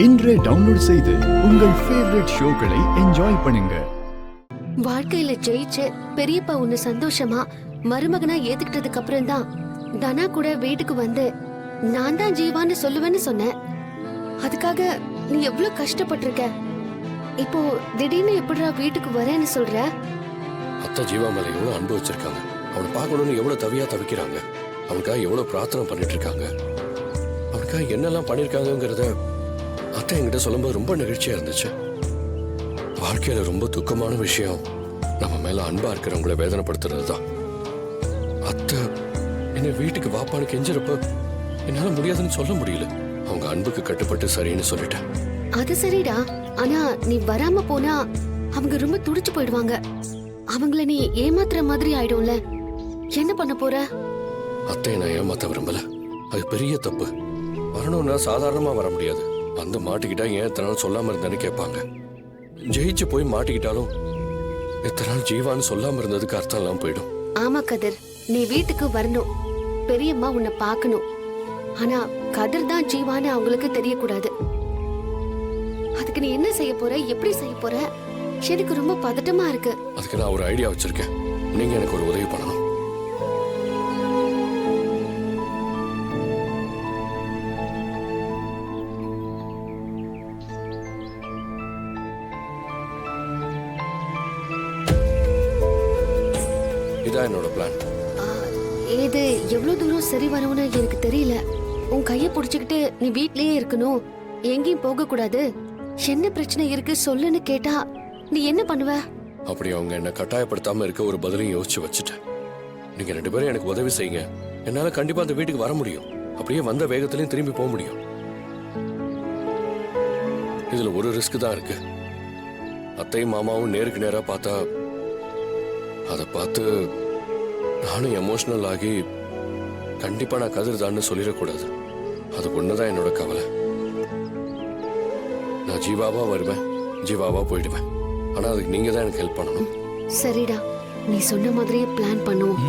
இன்றே டவுன்லோட் செய்து உங்கள் ஃபேவரட் ஷோக்களை என்ஜாய் பண்ணுங்க. வாழ்க்கையில ஜெயிச்சு பெரியப்பா உன்னை சந்தோஷமா மருமகனா ஏத்துக்கிட்டதுக்கு அப்புறம் தான் தனா கூட வீட்டுக்கு வந்து நான் தான் ஜீவான்னு சொல்லுவேன்னு சொன்னேன். அதுக்காக நீ எவ்வளவு கஷ்டப்பட்டிருக்க. இப்போ திடீர்னு எப்படிடா வீட்டுக்கு வரேன்னு சொல்ற? அத்தை ஜீவா மேல எவ்வளவு அன்பு வச்சிருக்காங்க. அவனை பார்க்கணும்னு எவ்வளவு தவியா தவிக்கிறாங்க. அவனுக்காக எவ்வளவு பிரார்த்தனை பண்ணிட்டு இருக்காங்க. அவனுக்காக என்னெல்லாம் பண்ணிருக்காங்கிறத அத்தை என்கிட்ட சொல்லும்போது ரொம்ப நெகிழ்ச்சியா இருந்துச்சு. வாழ்க்கையில ரொம்ப துக்கமான விஷயம் நம்ம மேல அன்பா இருக்கிறவங்கள வேதனைப்படுத்துறது தான். அத்தை என்ன வீட்டுக்கு வாப்பான்னு கெஞ்சிறப்ப என்னால முடியாதுன்னு சொல்ல முடியல. அவங்க அன்புக்கு கட்டுப்பட்டு சரின்னு சொல்லிட்டேன். அது சரிடா, ஆனா நீ வராம போனா அவங்க ரொம்ப துடிச்சு போயிடுவாங்க. அவங்கள நீ ஏமாத்துற மாதிரி ஆயிடும்ல. என்ன பண்ண போற? அத்தை நான் ஏமாத்த விரும்பல. அது பெரிய தப்பு. வரணும்னா சாதாரணமா வர முடியாது. வந்து மாட்டிக்கிட்டா ஏன் எத்தனை நாள் சொல்லாம இருந்தேன்னு கேட்பாங்க. ஜெயிச்சு போய் மாட்டிக்கிட்டாலும் எத்தனை நாள் ஜீவான்னு சொல்லாம இருந்ததுக்கு அர்த்தம் எல்லாம் போயிடும். ஆமா கதிர், நீ வீட்டுக்கு வரணும். பெரியம்மா உன்னை பார்க்கணும். ஆனா கதிர் தான் ஜீவான்னு அவங்களுக்கு தெரியக்கூடாது. அதுக்கு நீ என்ன செய்ய போற, எப்படி செய்ய போற? எனக்கு ரொம்ப பதட்டமா இருக்கு. அதுக்கு நான் ஒரு ஐடியா வச்சிருக்கேன். நீங்க எனக்கு ஒரு உதவி பண்ணணும். இதான் என்னோட பிளான். இது எவ்வளவு தூரம் சரி வரும்னு எனக்கு தெரியல. உன் கைய புடிச்சுக்கிட்டு நீ வீட்லயே இருக்கணும், எங்கேயும் போக கூடாது. என்ன பிரச்சனை இருக்கு சொல்லுன்னு கேட்டா நீ என்ன பண்ணுவ? அப்படி அவங்க என்ன கட்டாயப்படுத்தாம இருக்க ஒரு பதிலையும் யோசிச்சு வச்சுட்டேன். நீங்க 2 பேரும் எனக்கு உதவி செய்யுங்க. என்னால கண்டிப்பா அந்த வீட்டுக்கு வர முடியும். அப்படியே வந்த வேகத்திலையும் திரும்பி போக முடியும். இதுல ஒரு ரிஸ்க் தான் இருக்கு. அத்தையும் மாமாவும் நேருக்கு நேரா பார்த்தா அதை பார்த்து நானும் எமோஷனல் ஆகி கண்டிப்பா நான் கதிர்தான்னு சொல்லிடக்கூடாது. அது ஒண்ணுதான் என்னோட கவலை. நான் ஜீவாவா வருவேன், ஜீவாவா போயிடுவேன். ஆனா அதுக்கு நீங்க தான் எனக்கு ஹெல்ப் பண்ணணும். சரிடா, நீ சொன்ன மாதிரியே பிளான் பண்ணுவோம்.